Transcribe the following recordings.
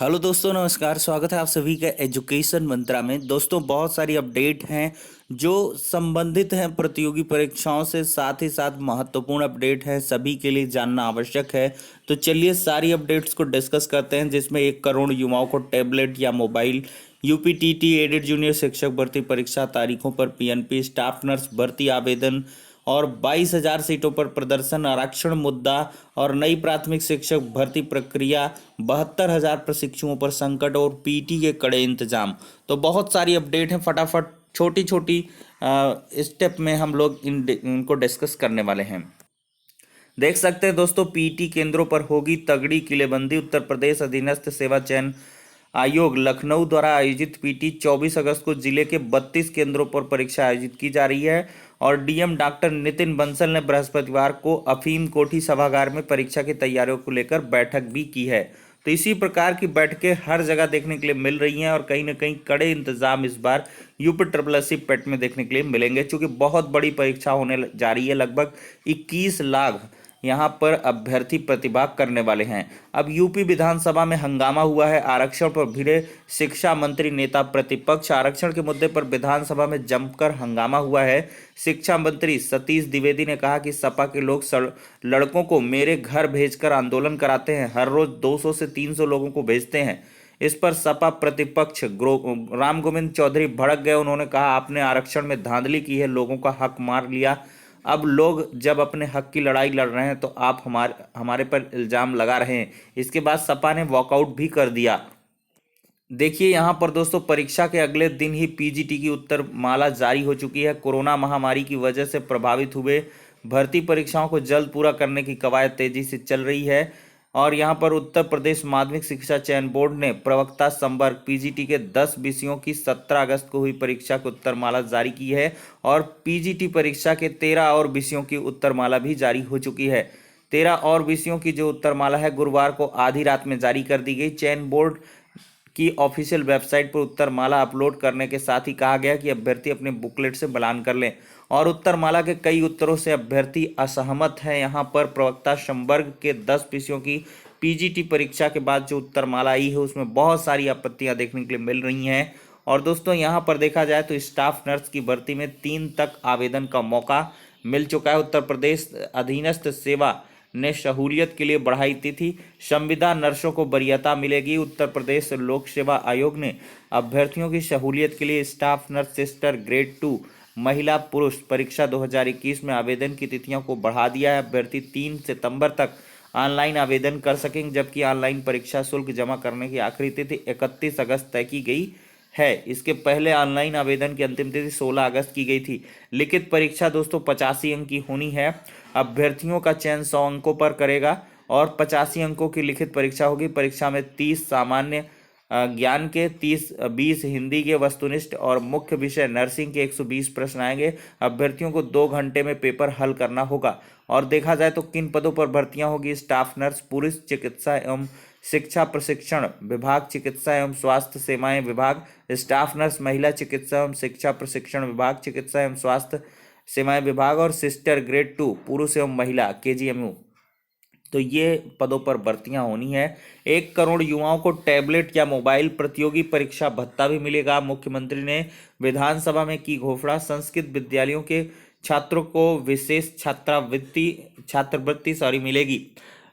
Hello दोस्तों, नमस्कार। स्वागत है आप सभी का एजुकेशन मंत्रा में। दोस्तों, बहुत सारी अपडेट हैं जो संबंधित हैं प्रतियोगी परीक्षाओं से, साथ ही साथ महत्वपूर्ण अपडेट है, सभी के लिए जानना आवश्यक है। तो चलिए सारी अपडेट्स को डिस्कस करते हैं, जिसमें 1 करोड़ युवाओं को टैबलेट या मोबाइल, यूपीटीटी एडेड जूनियर शिक्षक भर्ती परीक्षा तारीखों पर पीएनपी, स्टाफ नर्स भर्ती आवेदन और 22,000 सीटों पर प्रदर्शन, आरक्षण मुद्दा और नई प्राथमिक शिक्षक भर्ती प्रक्रिया, 72,000 प्रशिक्षुओं पर संकट और पीटी के कड़े इंतजाम। तो बहुत सारी अपडेट हैं, फटाफट छोटी छोटी स्टेप में हम लोग इनको डिस्कस करने वाले हैं। देख सकते हैं दोस्तों, पीटी केंद्रों पर होगी तगड़ी किलेबंदी। उत्तर प्रदेश अधीनस्थ सेवा चयन आयोग लखनऊ द्वारा आयोजित पीटी 24 अगस्त को जिले के 32 केंद्रों पर परीक्षा आयोजित की जा रही है। और डीएम डॉक्टर नितिन बंसल ने बृहस्पतिवार को अफीम कोठी सभागार में परीक्षा की तैयारियों को लेकर बैठक भी की है। तो इसी प्रकार की बैठकें हर जगह देखने के लिए मिल रही हैं और कहीं ना कहीं कड़े इंतजाम इस बार यूपी ट्रिपल एससी पेट में देखने के लिए मिलेंगे, क्योंकि बहुत बड़ी परीक्षा होने जा रही है। लगभग 21 लाख यहाँ पर अभ्यर्थी प्रतिभाग करने वाले हैं। अब यूपी विधानसभा में हंगामा हुआ है। आरक्षण पर भिड़े शिक्षा मंत्री नेता प्रतिपक्ष। आरक्षण के मुद्दे पर विधानसभा में जमकर हंगामा हुआ है। शिक्षा मंत्री सतीश द्विवेदी ने कहा कि सपा के लोग लड़कों को मेरे घर भेजकर आंदोलन कराते हैं, हर रोज 200 से 300 लोगों को भेजते हैं। इस पर सपा प्रतिपक्ष राम गोविंद चौधरी भड़क गए। उन्होंने कहा, आपने आरक्षण में धांधली की है, लोगों का हक मार लिया। अब लोग जब अपने हक की लड़ाई लड़ रहे हैं तो आप हमारे पर इल्जाम लगा रहे हैं। इसके बाद सपा ने वॉकआउट भी कर दिया। देखिए यहाँ पर दोस्तों, परीक्षा के अगले दिन ही पीजीटी की उत्तर माला जारी हो चुकी है। कोरोना महामारी की वजह से प्रभावित हुए भर्ती परीक्षाओं को जल्द पूरा करने की कवायद तेजी से चल रही है। और यहाँ पर उत्तर प्रदेश माध्यमिक शिक्षा चयन बोर्ड ने प्रवक्ता संवर्ग पीजीटी के 10 विषयों की 17 अगस्त को हुई परीक्षा की उत्तरमाला जारी की है। और पीजीटी परीक्षा के 13 और विषयों की उत्तरमाला भी जारी हो चुकी है। 13 और विषयों की जो उत्तरमाला है गुरुवार को आधी रात में जारी कर दी गई। चयन बोर्ड की ऑफिशियल वेबसाइट पर उत्तरमाला अपलोड करने के साथ ही कहा गया कि अभ्यर्थी अपने बुकलेट से मिलान कर लें। और उत्तरमाला के कई उत्तरों से अभ्यर्थी असहमत है। यहाँ पर प्रवक्ता संवर्ग के 10 विषयों की पीजीटी परीक्षा के बाद जो उत्तरमाला आई है उसमें बहुत सारी आपत्तियां देखने के लिए मिल रही हैं। और दोस्तों, यहाँ पर देखा जाए तो स्टाफ नर्स की भर्ती में 3 तक आवेदन का मौका मिल चुका है। उत्तर प्रदेश अधीनस्थ सेवा ने सहूलियत के लिए बढ़ाई तिथि। संविदा नर्सों को वरीयता मिलेगी। उत्तर प्रदेश लोक सेवा आयोग ने अभ्यर्थियों की सहूलियत के लिए स्टाफ नर्स सिस्टर ग्रेड 2 महिला पुरुष परीक्षा 2021 में आवेदन की तिथियों को बढ़ा दिया है। अभ्यर्थी 3 सितंबर तक ऑनलाइन आवेदन कर सकेंगे, जबकि ऑनलाइन परीक्षा शुल्क जमा करने की आखिरी तिथि 31 अगस्त तय की गई है। इसके पहले ऑनलाइन आवेदन की अंतिम तिथि 16 अगस्त की गई थी। लिखित परीक्षा दोस्तों 85 अंक की होनी है। अभ्यर्थियों का चयन 100 अंकों पर करेगा और 85 अंकों की लिखित परीक्षा होगी। परीक्षा में 30 सामान्य ज्ञान के, 20 हिंदी के, वस्तुनिष्ठ और मुख्य विषय नर्सिंग के 120 प्रश्न आएंगे। अभ्यर्थियों को 2 घंटे में पेपर हल करना होगा। और देखा जाए तो किन पदों पर भर्तियां होगी: स्टाफ नर्स पुरुष चिकित्सा एवं शिक्षा प्रशिक्षण विभाग, चिकित्सा एवं स्वास्थ्य सेवाएं विभाग; स्टाफ नर्स महिला चिकित्सा एवं शिक्षा प्रशिक्षण विभाग, चिकित्सा एवं स्वास्थ्य सेवाएं विभाग; और सिस्टर ग्रेड 2 पुरुष एवं महिला केजीएमयू। तो ये पदों पर भर्तियां होनी है। 1 करोड़ युवाओं को टैबलेट या मोबाइल, प्रतियोगी परीक्षा भत्ता भी मिलेगा। मुख्यमंत्री ने विधानसभा में की घोषणा। संस्कृत विद्यालयों के छात्रों को विशेष छात्रवृत्ति मिलेगी।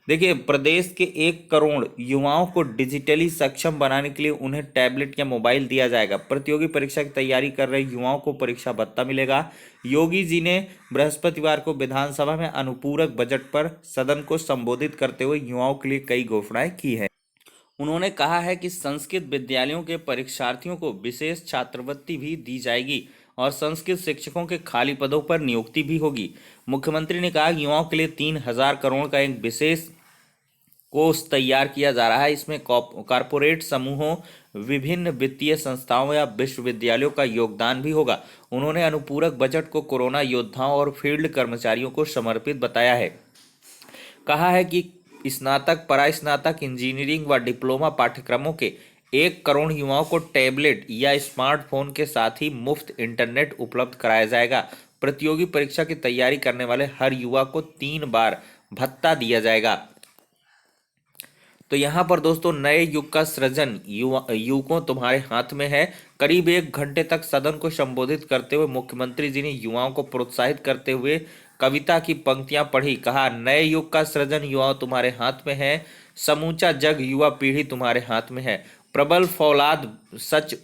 देखिए, प्रदेश के 1 करोड़ युवाओं को डिजिटली सक्षम बनाने के लिए उन्हें टैबलेट या मोबाइल दिया जाएगा। प्रतियोगी परीक्षा की तैयारी कर रहे युवाओं को परीक्षा भत्ता मिलेगा। योगी जी ने बृहस्पतिवार को विधानसभा में अनुपूरक बजट पर सदन को संबोधित करते हुए युवाओं के लिए कई घोषणाएं की है। उन्होंने कहा है कि संस्कृत विद्यालयों के परीक्षार्थियों को विशेष छात्रवृत्ति भी दी जाएगी और संस्कृत शिक्षकों के खाली पदों पर नियुक्ति भी होगी। मुख्यमंत्री ने कहा, युवाओं के लिए 3,000 करोड़ का एक विशेष कोष तैयार किया जा रहा है। इसमें कॉरपोरेट समूहों, विभिन्न वित्तीय संस्थाओं या विश्वविद्यालयों का योगदान भी होगा। उन्होंने अनुपूरक बजट को कोरोना योद्धाओं और फील्ड कर्मचारियों को समर्पित बताया है। कहा है कि स्नातक, परास्नातक, इंजीनियरिंग व डिप्लोमा पाठ्यक्रमों के 1 करोड़ युवाओं को टैबलेट या स्मार्टफोन के साथ ही मुफ्त इंटरनेट उपलब्ध कराया जाएगा। प्रतियोगी परीक्षा की तैयारी करने वाले हर युवा को 3 बार भत्ता दिया जाएगा। तो यहाँ पर दोस्तों नए युग का सृजन युवकों तुम्हारे हाथ में है। करीब 1 घंटे तक सदन को संबोधित करते हुए मुख्यमंत्री जी ने युवाओं को प्रोत्साहित करते हुए कविता की पंक्तियां पढ़ी। कहा, नए युग का सृजन युवाओं तुम्हारे हाथ में है, समूचा जग युवा पीढ़ी तुम्हारे हाथ में है, प्रबल फौलाद सच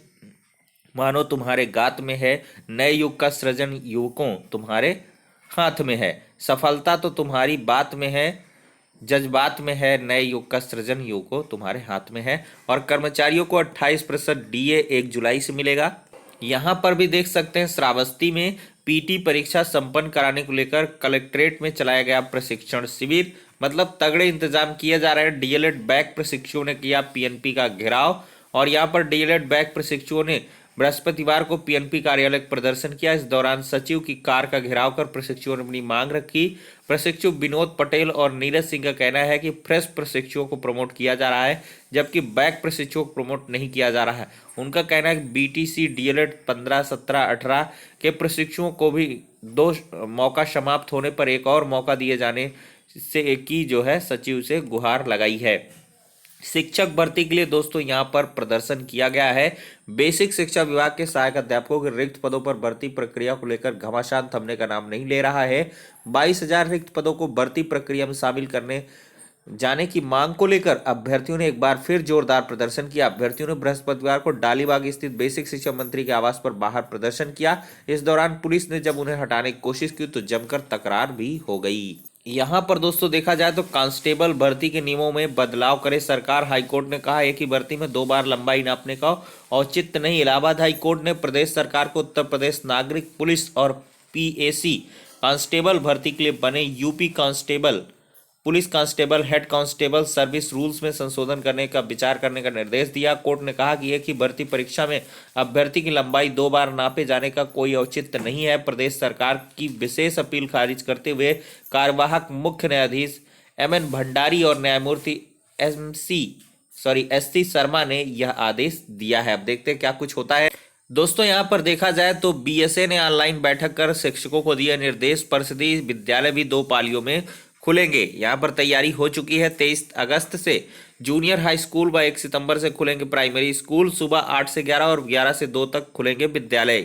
मानो तुम्हारे गात में है, नए युग का सृजन युवकों तुम्हारे हाथ में है, सफलता तो तुम्हारी बात में है, जज्बात में है, नए युग का सृजन युवकों तुम्हारे हाथ में है। और कर्मचारियों को 28% डीए 1 जुलाई से मिलेगा। यहाँ पर भी देख सकते हैं श्रावस्ती में पीटी परीक्षा संपन्न कराने को लेकर कलेक्ट्रेट में चलाया गया प्रशिक्षण शिविर। मतलब तगड़े इंतजाम किए जा रहे हैं। डीएलएड बैक प्रशिक्षुओं ने किया पीएनपी का घेराव और यहाँ पर डीएलएड बैक प्रशिक्षुओं ने बृहस्पतिवार को पीएनपी कार्यालय का प्रदर्शन किया। इस दौरान सचिव की कार का घेराव कर प्रशिक्षुओं ने अपनी मांग रखी। प्रशिक्षु विनोद पटेल और नीरज सिंह का कहना है कि फ्रेश प्रशिक्षुओं को प्रमोट किया जा रहा है, जबकि बैक प्रशिक्षुओं को प्रमोट नहीं किया जा रहा है। उनका कहना है कि बीटीसी डीएलएड 15, 17, 18 के प्रशिक्षुओं को भी 2 मौका समाप्त होने पर एक और मौका दिए जाने से की जो है सचिव से गुहार लगाई है। शिक्षक भर्ती के लिए दोस्तों यहाँ पर प्रदर्शन किया गया है। बेसिक शिक्षा विभाग के सहायक अध्यापकों के रिक्त पदों पर भर्ती प्रक्रिया को लेकर घमासान थमने का नाम नहीं ले रहा है। 22,000 रिक्त पदों को भर्ती प्रक्रिया में शामिल करने जाने की मांग को लेकर अभ्यर्थियों ने एक बार फिर जोरदार प्रदर्शन किया। अभ्यर्थियों ने बृहस्पतिवार को डालीबाग स्थित बेसिक शिक्षा मंत्री के आवास पर बाहर प्रदर्शन किया। इस दौरान पुलिस ने जब उन्हें हटाने की कोशिश की तो जमकर तकरार भी हो गई। यहाँ पर दोस्तों देखा जाए तो कांस्टेबल भर्ती के नियमों में बदलाव करे सरकार। हाईकोर्ट ने कहा एक ही भर्ती में 2 बार लंबाई नापने का औचित्य नहीं। इलाहाबाद हाईकोर्ट ने प्रदेश सरकार को उत्तर प्रदेश नागरिक पुलिस और पीएसी कांस्टेबल भर्ती के लिए बने UP constable police constable head constable service rules में संशोधन करने का विचार करने का निर्देश दिया। कोर्ट ने कहा कि एक ही भर्ती परीक्षा में अभ्यर्थी की लंबाई 2 बार नापे जाने का कोई औचित्य नहीं है। प्रदेश सरकार की विशेष अपील खारिज करते हुए कार्यवाहक मुख्य न्यायाधीश एमएन भंडारी और न्यायमूर्ति एससी शर्मा ने यह आदेश दिया है। अब देखते हैं क्या कुछ होता है। दोस्तों यहाँ पर देखा जाए तो बीएसए ने ऑनलाइन बैठक कर शिक्षकों को दिया निर्देश। परिषदीय विद्यालय भी 2 पालियों में खुलेंगे। यहाँ पर तैयारी हो चुकी है। 23 अगस्त से जूनियर हाई स्कूल व 1 सितंबर से खुलेंगे प्राइमरी स्कूल। सुबह 8 से 11 और 11 से 2 तक खुलेंगे विद्यालय।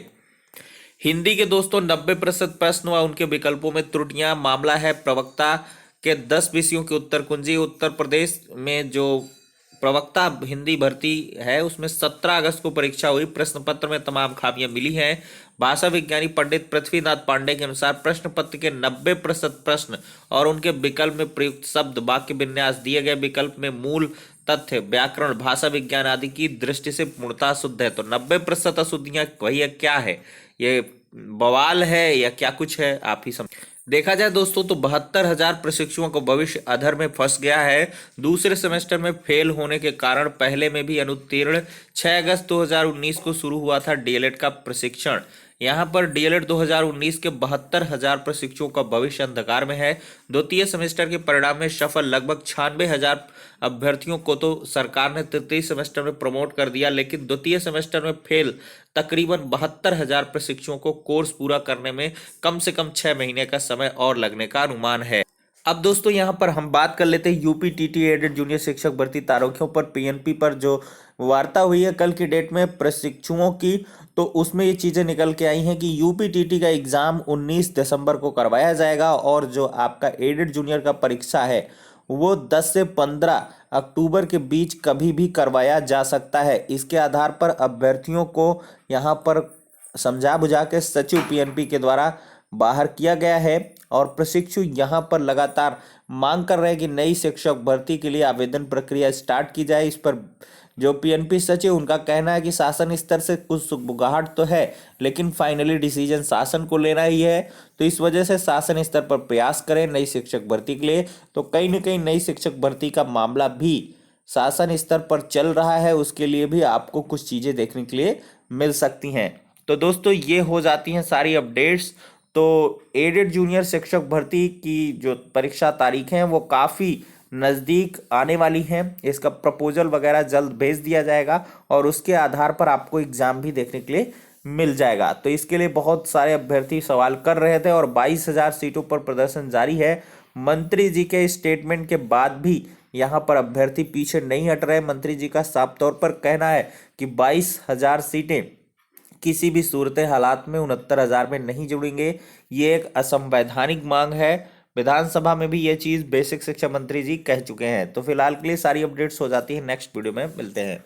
हिंदी के दोस्तों 90% प्रश्न व उनके विकल्पों में त्रुटियां। मामला है प्रवक्ता के 10 विषयों की उत्तर कुंजी। उत्तर प्रदेश में जो प्रवक्ता हिंदी भर्ती है उसमें 17 अगस्त को परीक्षा हुई। प्रश्न पत्र में तमाम खामियां मिली हैं। भाषा विज्ञानी पंडित पृथ्वीनाथ पांडे के अनुसार प्रश्न पत्र के 90% प्रश्न और उनके विकल्प में प्रयुक्त शब्द वाक्य विन्यास दिए गए विकल्प में मूल तथ्य व्याकरण भाषा विज्ञान आदि की दृष्टि से पूर्णतः शुद्ध है। तो 90% अशुद्धियां भैया क्या है, ये बवाल है या क्या कुछ है, आप ही समझ। देखा जाए दोस्तों तो 72,000 प्रशिक्षुओं को भविष्य अधर में फंस गया है। दूसरे सेमेस्टर में फेल होने के कारण पहले में भी अनुत्तीर्ण। 6 अगस्त 2019 को शुरू हुआ था डीएलएड का प्रशिक्षण। यहाँ पर डीएलएड 2019 के 72,000 प्रशिक्षुओं का भविष्य अंधकार में है। द्वितीय सेमेस्टर के परिणाम में सफल लगभग 96,000 अभ्यर्थियों को तो सरकार ने तृतीय सेमेस्टर में प्रमोट कर दिया, लेकिन द्वितीय सेमेस्टर में फेल तकरीबन 72,000 प्रशिक्षुओं को कोर्स पूरा करने में कम से कम 6 महीने का समय और लगने का अनुमान है। अब दोस्तों यहाँ पर हम बात कर लेते हैं यूपी टीटी एडेड जूनियर शिक्षक भर्ती तारीखों पर। पीएनपी पर जो वार्ता हुई है कल की डेट में प्रशिक्षुओं की, तो उसमें ये चीज़ें निकल के आई हैं कि यूपी टीटी का एग्ज़ाम 19 दिसंबर को करवाया जाएगा और जो आपका एडेड जूनियर का परीक्षा है वो 10 से 15 अक्टूबर के बीच कभी भी करवाया जा सकता है। इसके आधार पर अभ्यर्थियों को यहाँ पर समझा बुझा के सचिव पीएनपी के द्वारा बाहर किया गया है और प्रशिक्षु यहाँ पर लगातार मांग कर रहे हैं कि नई शिक्षक भर्ती के लिए आवेदन प्रक्रिया स्टार्ट की जाए। इस पर जो पीएनपी सचिव उनका कहना है कि शासन स्तर से कुछ सुगबुगाहट तो है, लेकिन फाइनली डिसीजन शासन को लेना ही है। तो इस वजह से शासन स्तर पर प्रयास करें नई शिक्षक भर्ती के लिए। तो कहीं न कहीं नई शिक्षक भर्ती का मामला भी शासन स्तर पर चल रहा है, उसके लिए भी आपको कुछ चीज़ें देखने के लिए मिल सकती हैं। तो दोस्तों ये हो जाती हैं सारी अपडेट्स। तो एडेड जूनियर शिक्षक भर्ती की जो परीक्षा तारीख हैं वो काफ़ी नज़दीक आने वाली हैं। इसका प्रपोजल वगैरह जल्द भेज दिया जाएगा और उसके आधार पर आपको एग्ज़ाम भी देखने के लिए मिल जाएगा। तो इसके लिए बहुत सारे अभ्यर्थी सवाल कर रहे थे और 22,000 सीटों पर प्रदर्शन जारी है। मंत्री जी के स्टेटमेंट के बाद भी यहाँ पर अभ्यर्थी पीछे नहीं हट रहे। मंत्री जी का साफ तौर पर कहना है कि 22,000 सीटें किसी भी सूरत हालात में 69,000 में नहीं जुड़ेंगे। ये एक असंवैधानिक मांग है। विधानसभा में भी ये चीज बेसिक शिक्षा मंत्री जी कह चुके हैं। तो फिलहाल के लिए सारी अपडेट्स हो जाती है, नेक्स्ट वीडियो में मिलते हैं।